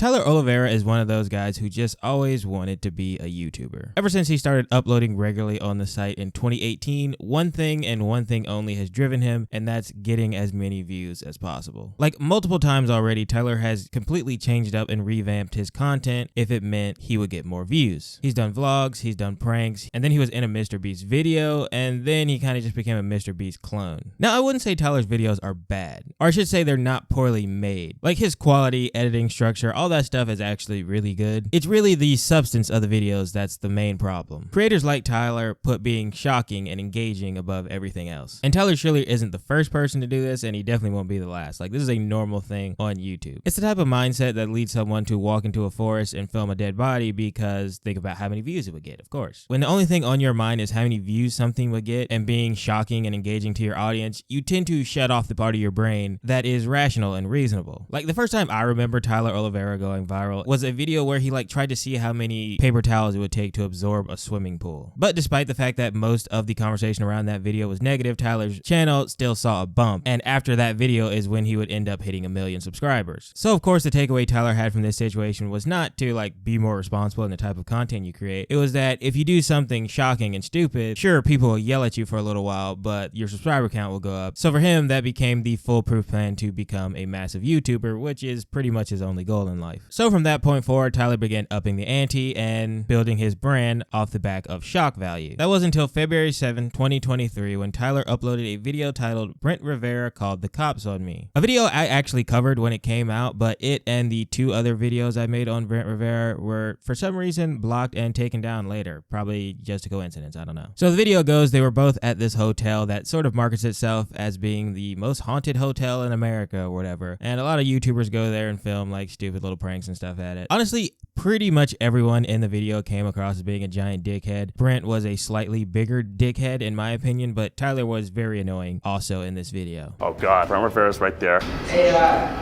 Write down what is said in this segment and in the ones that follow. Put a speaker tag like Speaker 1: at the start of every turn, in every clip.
Speaker 1: Tyler Oliveira is one of those guys who just always wanted to be a YouTuber. Ever since he started uploading regularly on the site in 2018, one thing and one thing only has driven him, and that's getting as many views as possible. Like multiple times already, Tyler has completely changed up and revamped his content if it meant he would get more views. He's done vlogs, he's done pranks, and then he was in a MrBeast video, and then he kind of just became a MrBeast clone. Now, I wouldn't say Tyler's videos are bad, or I should say they're not poorly made. Like his quality, editing, structure, all that stuff is actually really good. It's really the substance of the videos that's the main problem. Creators like Tyler put being shocking and engaging above everything else. And Tyler surely isn't the first person to do this, and he definitely won't be the last. Like, this is a normal thing on YouTube. It's the type of mindset that leads someone to walk into a forest and film a dead body because think about how many views it would get, of course. When the only thing on your mind is how many views something would get and being shocking and engaging to your audience, you tend to shut off the part of your brain that is rational and reasonable. Like the first time I remember Tyler Oliveira going viral was a video where he tried to see how many paper towels it would take to absorb a swimming pool. But despite the fact that most of the conversation around that video was negative, Tyler's channel still saw a bump. And after that video is when he would end up hitting 1 million subscribers. So of course the takeaway Tyler had from this situation was not to be more responsible in the type of content you create. It was that if you do something shocking and stupid, sure, people will yell at you for a little while, but your subscriber count will go up. So for him, that became the foolproof plan to become a massive YouTuber, which is pretty much his only goal in life. So from that point forward, Tyler began upping the ante and building his brand off the back of shock value. That was until February 7, 2023, when Tyler uploaded a video titled Brent Rivera called The Cops on Me. A video I actually covered when it came out, but it and the 2 other videos I made on Brent Rivera were for some reason blocked and taken down later. Probably just a coincidence, I don't know. So the video goes, they were both at this hotel that sort of markets itself as being the most haunted hotel in America or whatever. And a lot of YouTubers go there and film stupid little pranks and stuff at it. Honestly, pretty much everyone in the video came across as being a giant dickhead. Brent was a slightly bigger dickhead in my opinion, but Tyler was very annoying also in this video.
Speaker 2: Oh God, Brent Rivera's right there.
Speaker 3: Hey,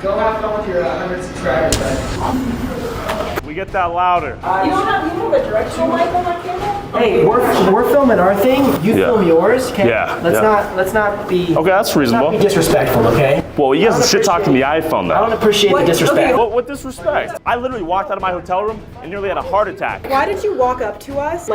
Speaker 3: go have fun with your 100 subscribers, bud.
Speaker 2: We get that louder.
Speaker 3: You don't have a directional mic on my camera? Hey, we're filming our thing. You film yours. Okay?
Speaker 2: Yeah.
Speaker 3: Let's not be.
Speaker 2: Okay, that's reasonable.
Speaker 3: Let's not be disrespectful, okay?
Speaker 2: Well, you guys are shit talking the iPhone though.
Speaker 3: I don't appreciate the disrespect.
Speaker 2: Okay. What disrespect? I literally walked out of my hotel room and nearly had a heart attack.
Speaker 4: Why did you walk up to us,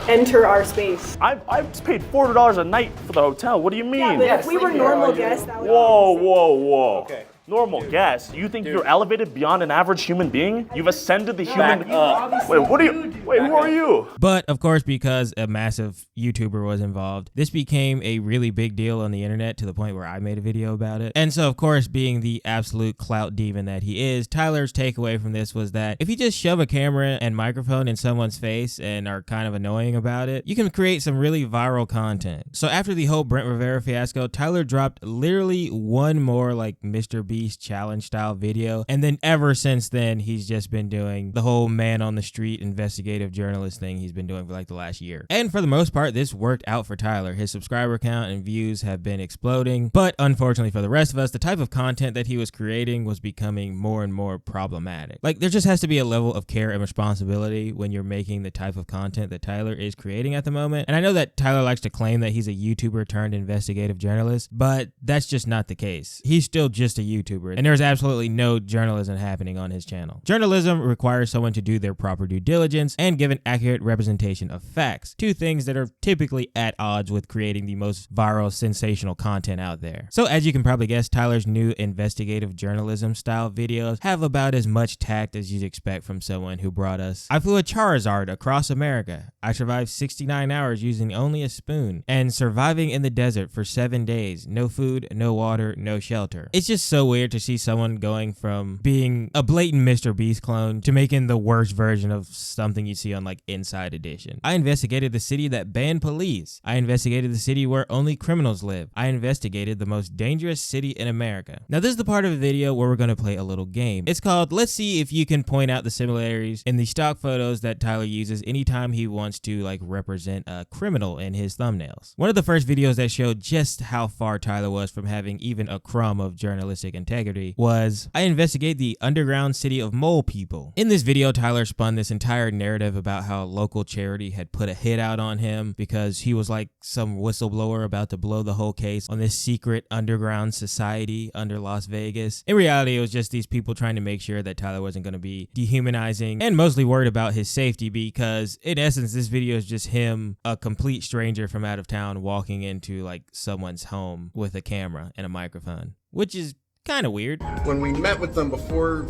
Speaker 4: enter our space?
Speaker 2: I paid $400 a night for the hotel. What do you mean?
Speaker 4: Yeah, but if we were normal guests, that would.
Speaker 2: Whoa. Okay. Normal guess. You think you're elevated beyond an average human being? You've ascended the human. Wait, who are you?
Speaker 1: But of course, because a massive YouTuber was involved, this became a really big deal on the internet to the point where I made a video about it. And so of course, being the absolute clout demon that he is, Tyler's takeaway from this was that if you just shove a camera and microphone in someone's face and are kind of annoying about it, you can create some really viral content. So after the whole Brent Rivera fiasco, Tyler dropped literally one more MrBeast challenge style video, and then ever since then he's just been doing the whole man on the street investigative journalist thing he's been doing for the last year. And for the most part, this worked out for Tyler. His subscriber count and views have been exploding, but unfortunately for the rest of us, the type of content that he was creating was becoming more and more problematic. There just has to be a level of care and responsibility when you're making the type of content that Tyler is creating at the moment. And I know that Tyler likes to claim that he's a YouTuber turned investigative journalist, but that's just not the case. He's still just a YouTuber, and there's absolutely no journalism happening on his channel. Journalism requires someone to do their proper due diligence and give an accurate representation of facts, 2 things that are typically at odds with creating the most viral, sensational content out there. So as you can probably guess, Tyler's new investigative journalism style videos have about as much tact as you'd expect from someone who brought us, I flew a Charizard across America. I survived 69 hours using only a spoon and surviving in the desert for 7 days. No food, no water, no shelter. It's just so weird to see someone going from being a blatant MrBeast clone to making the worst version of something you see on Inside Edition. I investigated the city that banned police. I investigated the city where only criminals live. I investigated the most dangerous city in America. Now this is the part of the video where we're going to play a little game. It's called Let's See If You Can Point Out the Similarities in the stock photos that Tyler uses anytime he wants to represent a criminal in his thumbnails. One of the first videos that showed just how far Tyler was from having even a crumb of journalistic integrity integrity was, I investigate the underground city of mole people. In this video, Tyler spun this entire narrative about how a local charity had put a hit out on him because he was like some whistleblower about to blow the whole case on this secret underground society under Las Vegas. In reality, it was just these people trying to make sure that Tyler wasn't going to be dehumanizing and mostly worried about his safety, because in essence, this video is just him, a complete stranger from out of town, walking into like someone's home with a camera and a microphone, which is kind of weird.
Speaker 5: When we met with them before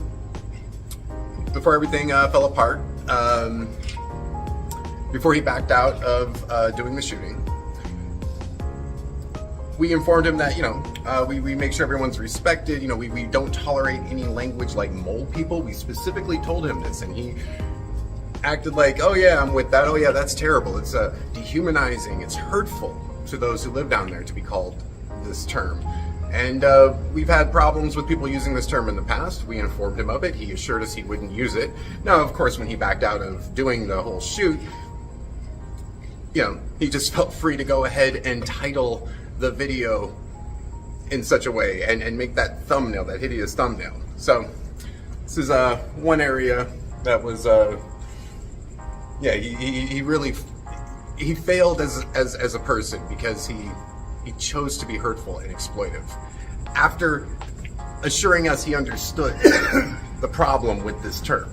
Speaker 5: everything fell apart, before he backed out of doing the shooting, we informed him that, we make sure everyone's respected. We don't tolerate any language like mole people. We specifically told him this, and he acted like, oh yeah, I'm with that. Oh yeah, that's terrible. It's dehumanizing. It's hurtful to those who live down there to be called this term. And we've had problems with people using this term in the past. We informed him of it. He assured us he wouldn't use it. Now, of course, when he backed out of doing the whole shoot, he just felt free to go ahead and title the video in such a way and make that thumbnail, that hideous thumbnail. So this is one area that was, he failed as a person because he chose to be hurtful and exploitive. After assuring us he understood the problem with this term.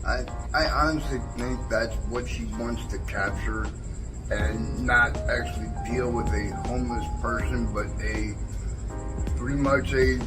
Speaker 6: I honestly think that's what she wants to capture, and not actually deal with a homeless person, but pretty much a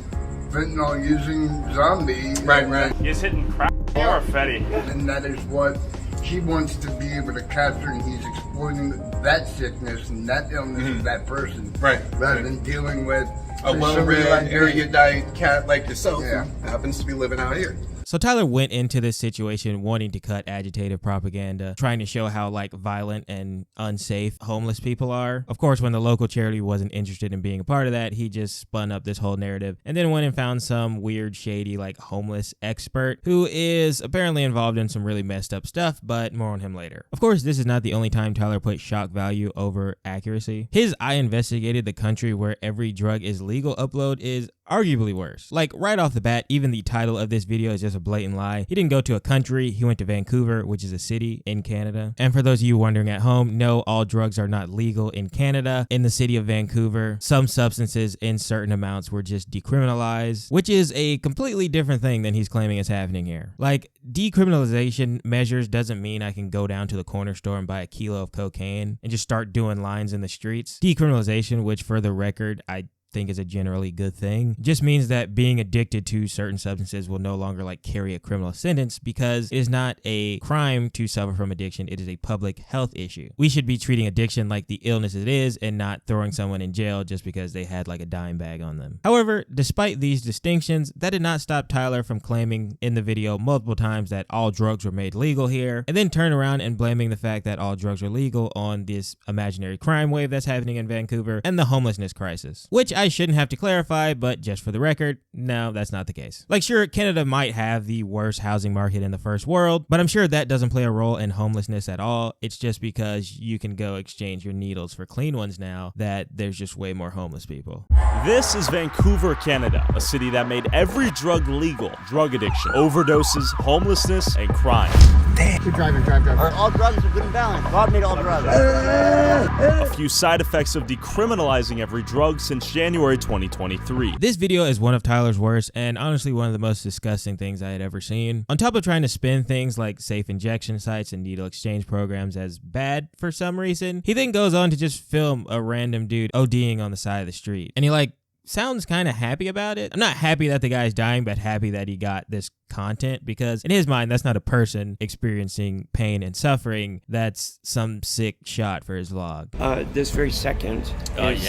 Speaker 6: fentanyl using zombie.
Speaker 5: Right.
Speaker 2: He's hitting crack or Fetty.
Speaker 6: And that is what she wants to be able to capture, and he's exploiting that sickness and that illness of that person.
Speaker 5: Right.
Speaker 6: Rather than dealing with
Speaker 5: A low-red,
Speaker 6: like
Speaker 5: erudite cat like yourself
Speaker 6: Yeah.
Speaker 5: who happens to be living out here.
Speaker 1: So Tyler went into this situation wanting to cut agitative propaganda, trying to show how like violent and unsafe homeless people are. Of course, when the local charity wasn't interested in being a part of that, he just spun up this whole narrative and then went and found some weird, shady, like homeless expert who is apparently involved in some really messed up stuff, but more on him later. Of course, this is not the only time Tyler put shock value over accuracy. His "I investigated the country where every drug is legal" upload is arguably worse. Like right off the bat, even the title of this video is just a blatant lie. He didn't go to a country, he went to Vancouver, which is a city in Canada. And for those of you wondering at home, no, all drugs are not legal in Canada. In the city of Vancouver, some substances in certain amounts were just decriminalized, which is a completely different thing than he's claiming is happening here. Like, decriminalization measures doesn't mean I can go down to the corner store and buy a kilo of cocaine and just start doing lines in the streets. Decriminalization, which for the record, I think is a generally good thing, just means that being addicted to certain substances will no longer like carry a criminal sentence, because it is not a crime to suffer from addiction. It is a public health issue. We should be treating addiction like the illness it is and not throwing someone in jail just because they had like a dime bag on them. However, despite these distinctions, that did not stop Tyler from claiming in the video multiple times that all drugs were made legal here, and then turn around and blaming the fact that all drugs are legal on this imaginary crime wave that's happening in Vancouver and the homelessness crisis, which I shouldn't have to clarify, but just for the record, no, that's not the case. Like, sure, Canada might have the worst housing market in the first world, but I'm sure that doesn't play a role in homelessness at all. It's just because you can go exchange your needles for clean ones now that there's just way more homeless people.
Speaker 2: This is Vancouver, Canada, a city that made every drug legal. Drug addiction, overdoses, homelessness, and crime.
Speaker 6: Drive.
Speaker 3: All drugs are good and balanced. God made all drugs.
Speaker 2: A few side effects of decriminalizing every drug since January 2023.
Speaker 1: This video is one of Tyler's worst and honestly one of the most disgusting things I had ever seen. On top of trying to spin things like safe injection sites and needle exchange programs as bad for some reason, he then goes on to just film a random dude ODing on the side of the street. And he like sounds kind of happy about it. I'm not happy that the guy's dying, but happy that he got this content, because in his mind, that's not a person experiencing pain and suffering. That's some sick shot for his vlog.
Speaker 7: This very second is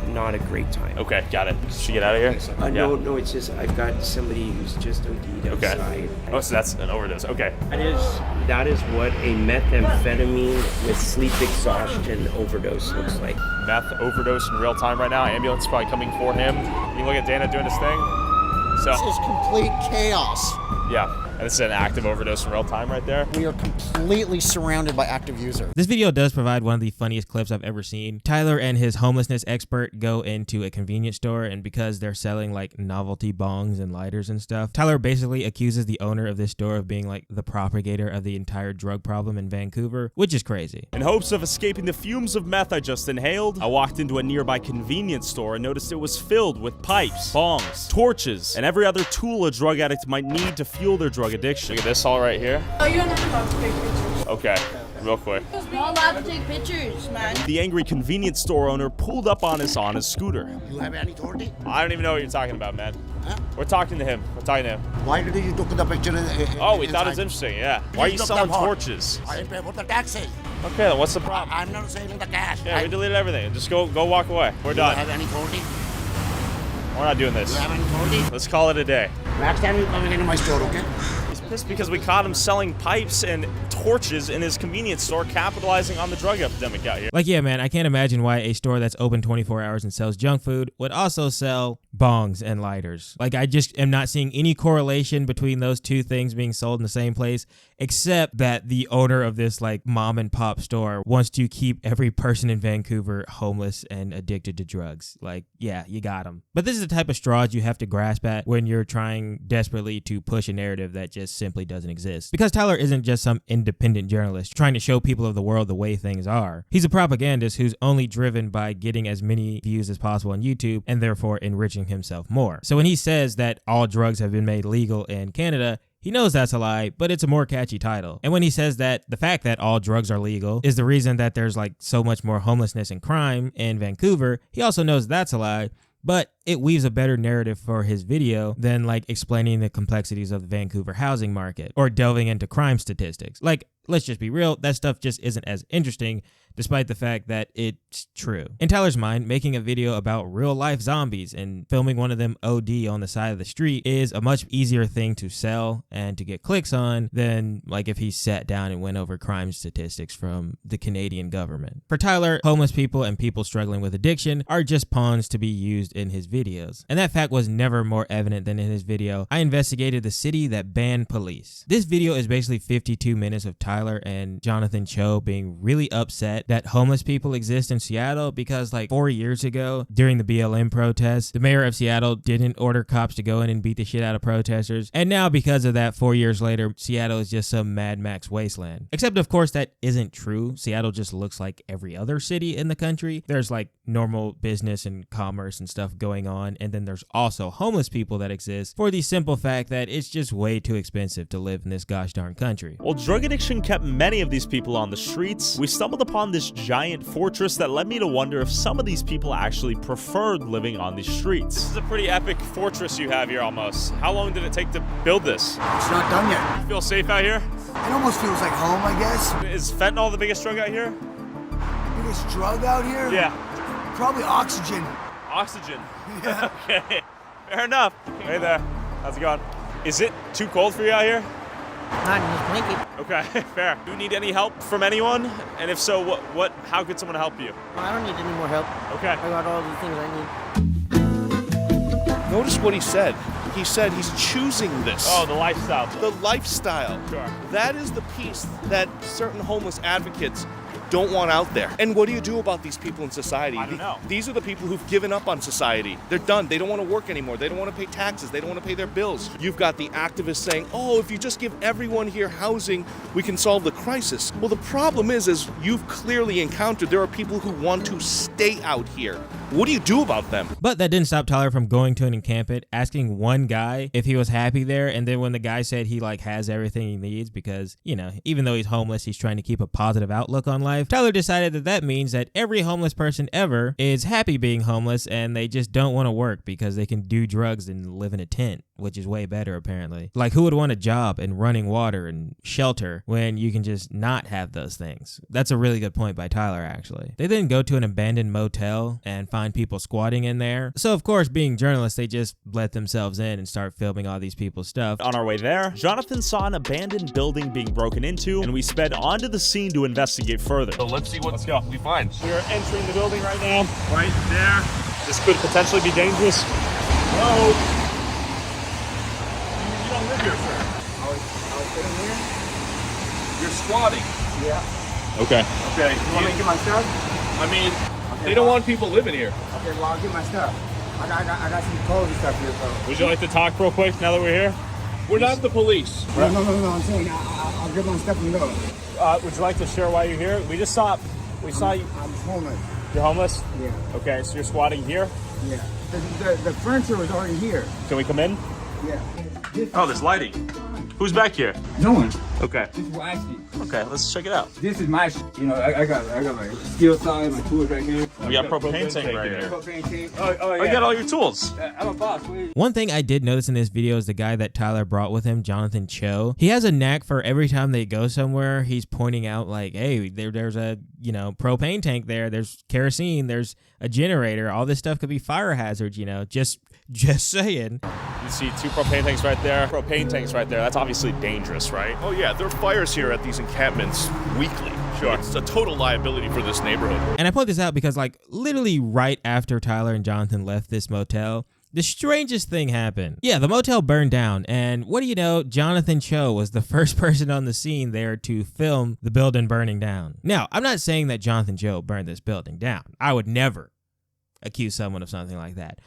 Speaker 7: not a great time.
Speaker 2: Okay, got it. Should we get out of here?
Speaker 7: No, it's just I've got somebody who's just OD'd outside.
Speaker 2: Oh, so that's an overdose. Okay.
Speaker 7: That is what a methamphetamine with sleep exhaustion overdose looks like.
Speaker 2: Meth overdose in real time right now. Ambulance is probably coming for him. You can look at Dana doing his thing. So
Speaker 8: this is complete chaos.
Speaker 2: yeah, this is an active overdose in real time right there.
Speaker 8: We are completely surrounded by active users.
Speaker 1: This video does provide one of the funniest clips I've ever seen. Tyler and his homelessness expert go into a convenience store, and because they're selling like novelty bongs and lighters and stuff, Tyler basically accuses the owner of this store of being like the propagator of the entire drug problem in Vancouver, which is crazy.
Speaker 9: In hopes of escaping the fumes of meth I just inhaled, I walked into a nearby convenience store and noticed it was filled with pipes, bongs, torches, and every other tool a drug addict might need to fuel their drug addiction.
Speaker 2: Look at this all right here.
Speaker 4: Oh, you're not allowed to take pictures.
Speaker 2: Okay, real quick.
Speaker 10: Not allowed to take pictures, man.
Speaker 9: The angry convenience store owner pulled up on his scooter.
Speaker 8: You have any authority?
Speaker 2: I don't even know what you're talking about, man.
Speaker 8: Huh?
Speaker 2: We're talking to him. We're talking to him.
Speaker 8: Why did you took the picture?
Speaker 2: Oh, we thought it was interesting, yeah. Why are you selling torches?
Speaker 8: I didn't pay for the taxes.
Speaker 2: Okay, then what's the problem?
Speaker 8: I'm not saving the cash.
Speaker 2: Yeah, we deleted everything. Just go walk away. We're
Speaker 8: Do
Speaker 2: done.
Speaker 8: you have any authority?
Speaker 2: We're not doing this.
Speaker 8: Do you have any authority?
Speaker 2: Let's call it a day.
Speaker 8: Next time you come into my store, okay?
Speaker 2: He's pissed because we caught him selling pipes and torches in his convenience store, capitalizing on the drug epidemic out here.
Speaker 1: Like, yeah, man, I can't imagine why a store that's open 24 hours and sells junk food would also sell bongs and lighters. Like, I just am not seeing any correlation between those two things being sold in the same place, except that the owner of this, like, mom and pop store wants to keep every person in Vancouver homeless and addicted to drugs. Like, yeah, you got them. But this is the type of straws you have to grasp at when you're trying desperately to push a narrative that just simply doesn't exist. Because Tyler isn't just some independent journalist trying to show people of the world the way things are. He's a propagandist who's only driven by getting as many views as possible on YouTube and therefore enriching himself more. So when he says that all drugs have been made legal in Canada, he knows that's a lie, but it's a more catchy title. And when he says that the fact that all drugs are legal is the reason that there's like so much more homelessness and crime in Vancouver, he also knows that's a lie, but it weaves a better narrative for his video than like explaining the complexities of the Vancouver housing market or delving into crime statistics. Like, let's just be real, that stuff just isn't as interesting, despite the fact that it's true. In Tyler's mind, making a video about real life zombies and filming one of them OD on the side of the street is a much easier thing to sell and to get clicks on than like if he sat down and went over crime statistics from the Canadian government. For Tyler, homeless people and people struggling with addiction are just pawns to be used in his videos. And that fact was never more evident than in his video, I investigated the city that banned police. This video is basically 52 minutes of Tyler and Johnathan Choe being really upset that homeless people exist in Seattle because like 4 years ago during the BLM protests, the mayor of Seattle didn't order cops to go in and beat the shit out of protesters. And now because of that, 4 years later, Seattle is just some Mad Max wasteland. Except of course that isn't true. Seattle just looks like every other city in the country. There's like normal business and commerce and stuff going on, and then there's also homeless people that exist for the simple fact that it's just way too expensive to live in this gosh darn country.
Speaker 9: While drug addiction kept many of these people on the streets, we stumbled upon this giant fortress that led me to wonder if some of these people actually preferred living on the streets.
Speaker 2: This is a pretty epic fortress you have here almost. How long did it take to build this?
Speaker 6: It's not done yet.
Speaker 2: You feel safe out here?
Speaker 6: It almost feels like home, I guess.
Speaker 2: Is fentanyl the biggest drug out here?
Speaker 6: Biggest drug out here?
Speaker 2: Yeah.
Speaker 6: Probably oxygen.
Speaker 2: Oxygen.
Speaker 6: Yeah.
Speaker 2: Okay. Fair enough. Hey there. How's it going? Is it too cold for you out here?
Speaker 3: Not in this blanket.
Speaker 2: Okay, fair. Do you need any help from anyone? And if so, how could someone help you?
Speaker 3: I don't need any more help.
Speaker 2: Okay.
Speaker 3: I got all the things I need.
Speaker 11: Notice what he said. He said he's choosing this.
Speaker 2: Oh, the lifestyle.
Speaker 11: The lifestyle.
Speaker 2: Sure.
Speaker 11: That is the piece that certain homeless advocates don't want out there. And what do you do about these people in society?
Speaker 2: I don't know.
Speaker 11: These are the people who've given up on society. They're done. They don't want to work anymore. They don't want to pay taxes. They don't want to pay their bills. You've got the activists saying, oh, if you just give everyone here housing, we can solve the crisis. Well, the problem is, as you've clearly encountered, there are people who want to stay out here. What do you do about them?
Speaker 1: But that didn't stop Tyler from going to an encampment, asking one guy if he was happy there, and then when the guy said he like has everything he needs because, you know, even though he's homeless, he's trying to keep a positive outlook on life, Tyler decided that that means that every homeless person ever is happy being homeless and they just don't want to work because they can do drugs and live in a tent, which is way better apparently. Like, who would want a job and running water and shelter when you can just not have those things? That's a really good point by Tyler, actually. They then go to an abandoned motel and find people squatting in there. So of course, being journalists, they just let themselves in and start filming all these people's stuff.
Speaker 9: On our way there, Johnathan saw an abandoned building being broken into, and we sped onto the scene to investigate further.
Speaker 2: So let's see what we find. We are entering the building right now. Right there. This could potentially be dangerous. Hello? You don't live here, sir.
Speaker 6: was sitting here.
Speaker 11: You're squatting.
Speaker 6: Yeah.
Speaker 11: Okay. Okay.
Speaker 6: You want me to get my stuff?
Speaker 11: I mean,
Speaker 6: Okay,
Speaker 11: they don't want people living here.
Speaker 6: Okay, well, I'll get my stuff. I got some clothes and stuff here, so.
Speaker 9: Would you like to talk real quick now that we're here?
Speaker 11: We're not the police.
Speaker 6: No, I'm saying I'll get my stuff and go.
Speaker 9: Would you like to share why you're here? We saw you.
Speaker 6: I'm homeless.
Speaker 9: You're homeless?
Speaker 6: Yeah.
Speaker 9: Okay, so you're squatting here?
Speaker 6: Yeah. The furniture was already here.
Speaker 9: Can we come in?
Speaker 6: Yeah.
Speaker 9: Oh, there's lighting. Who's back here?
Speaker 6: No one.
Speaker 9: Okay.
Speaker 6: This is actually.
Speaker 9: Okay, let's check it out.
Speaker 6: This is my, I got my steel saw, my tools right here.
Speaker 9: We got propane tank right here.
Speaker 6: Propane tank.
Speaker 9: Oh, you got all your tools.
Speaker 6: I'm a boss.
Speaker 1: One thing I did notice in this video is the guy that Tyler brought with him, Johnathan Choe. He has a knack for every time they go somewhere, he's pointing out like, hey, there's a, propane tank there, there's kerosene, there's a generator, all this stuff could be fire hazards, just saying.
Speaker 9: You see 2 propane tanks right there. Propane tanks right there. That's obviously dangerous, right?
Speaker 11: Oh yeah, there are fires here at these encampments weekly. Sure. It's a total liability for this neighborhood.
Speaker 1: And I point this out because literally right after Tyler and Jonathan left this motel, the strangest thing happened. Yeah, the motel burned down, and what do you know, Johnathan Choe was the first person on the scene there to film the building burning down. Now, I'm not saying that Johnathan Choe burned this building down. I would never accuse someone of something like that.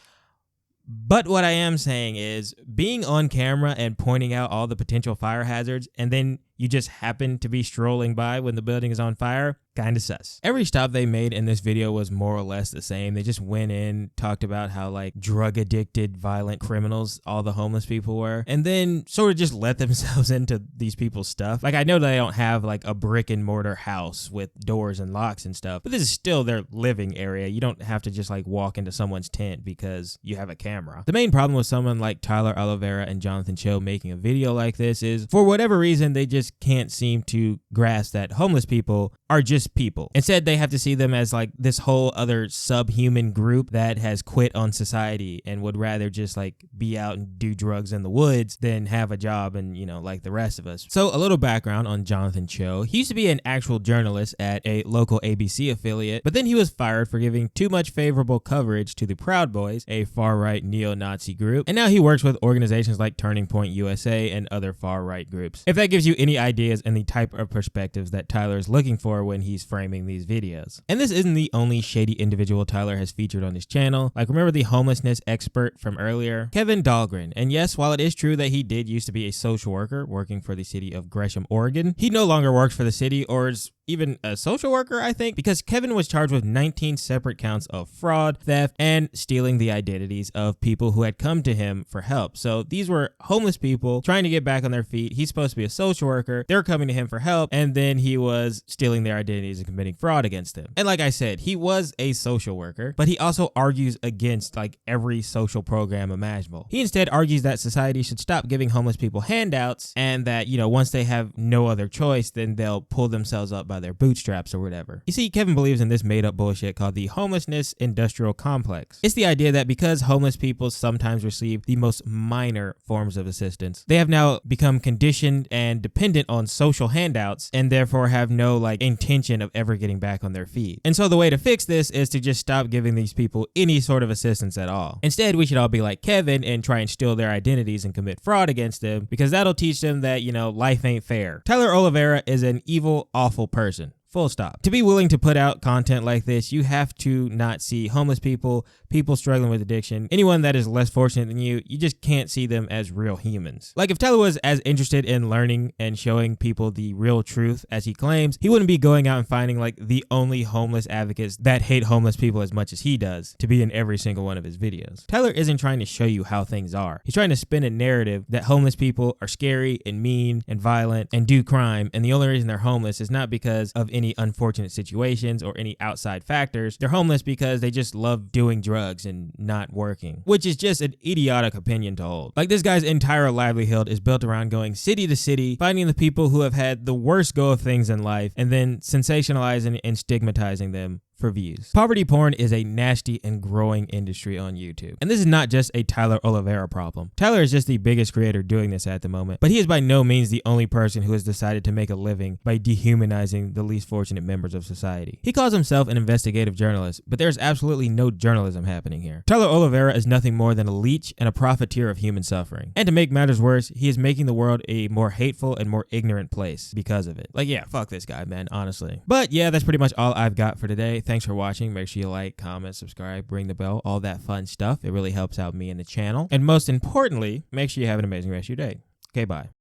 Speaker 1: But what I am saying is being on camera and pointing out all the potential fire hazards, and then you just happen to be strolling by when the building is on fire, kind of sus. Every stop they made in this video was more or less the same. They just went in, talked about how drug addicted, violent criminals all the homeless people were, and then sort of just let themselves into these people's stuff. I know they don't have a brick and mortar house with doors and locks and stuff, but this is still their living area. You don't have to just walk into someone's tent because you have a camera. The main problem with someone like Tyler Oliveira and Johnathan Choe making a video like this is, for whatever reason, they just can't seem to grasp that homeless people are just people. Instead, they have to see them as this whole other subhuman group that has quit on society and would rather just be out and do drugs in the woods than have a job and, like the rest of us. So a little background on Johnathan Choe. He used to be an actual journalist at a local ABC affiliate, but then he was fired for giving too much favorable coverage to the Proud Boys, a far-right neo-Nazi group, and now he works with organizations like Turning Point USA and other far-right groups. If that gives you any ideas and the type of perspectives that Tyler is looking for when he's framing these videos. And this isn't the only shady individual Tyler has featured on his channel. Remember the homelessness expert from earlier? Kevin Dahlgren. And yes, while it is true that he did used to be a social worker working for the city of Gresham, Oregon, he no longer works for the city or is even a social worker, I think, because Kevin was charged with 19 separate counts of fraud, theft, and stealing the identities of people who had come to him for help. So these were homeless people trying to get back on their feet. He's supposed to be a social worker. They're coming to him for help, and then he was stealing their identities and committing fraud against them. And like I said, he was a social worker, but he also argues against every social program imaginable. He instead argues that society should stop giving homeless people handouts, and that, once they have no other choice, then they'll pull themselves up by their bootstraps or whatever. You see, Kevin believes in this made-up bullshit called the homelessness industrial complex. It's the idea that because homeless people sometimes receive the most minor forms of assistance, they have now become conditioned and dependent on social handouts and therefore have no intention of ever getting back on their feet. And so the way to fix this is to just stop giving these people any sort of assistance at all. Instead, we should all be like Kevin and try and steal their identities and commit fraud against them, because that'll teach them that, life ain't fair. Tyler Oliveira is an evil, awful person. Full stop. To be willing to put out content like this, you have to not see homeless people, people struggling with addiction, anyone that is less fortunate than you just can't see them as real humans. If Tyler was as interested in learning and showing people the real truth as he claims, he wouldn't be going out and finding the only homeless advocates that hate homeless people as much as he does to be in every single one of his videos. Tyler isn't trying to show you how things are. He's trying to spin a narrative that homeless people are scary and mean and violent and do crime, and the only reason they're homeless is not because of any unfortunate situations or any outside factors. They're homeless because they just love doing drugs and not working, which is just an idiotic opinion to hold. This guy's entire livelihood is built around going city to city, finding the people who have had the worst go of things in life, and then sensationalizing and stigmatizing them for views. Poverty porn is a nasty and growing industry on YouTube. And this is not just a Tyler Oliveira problem. Tyler is just the biggest creator doing this at the moment, but he is by no means the only person who has decided to make a living by dehumanizing the least fortunate members of society. He calls himself an investigative journalist, but there's absolutely no journalism happening here. Tyler Oliveira is nothing more than a leech and a profiteer of human suffering. And to make matters worse, he is making the world a more hateful and more ignorant place because of it. Like, yeah, fuck this guy, man, honestly. But yeah, that's pretty much all I've got for today. Thanks for watching. Make sure you like, comment, subscribe, ring the bell, all that fun stuff. It really helps out me and the channel. And most importantly, make sure you have an amazing rest of your day. Okay, bye.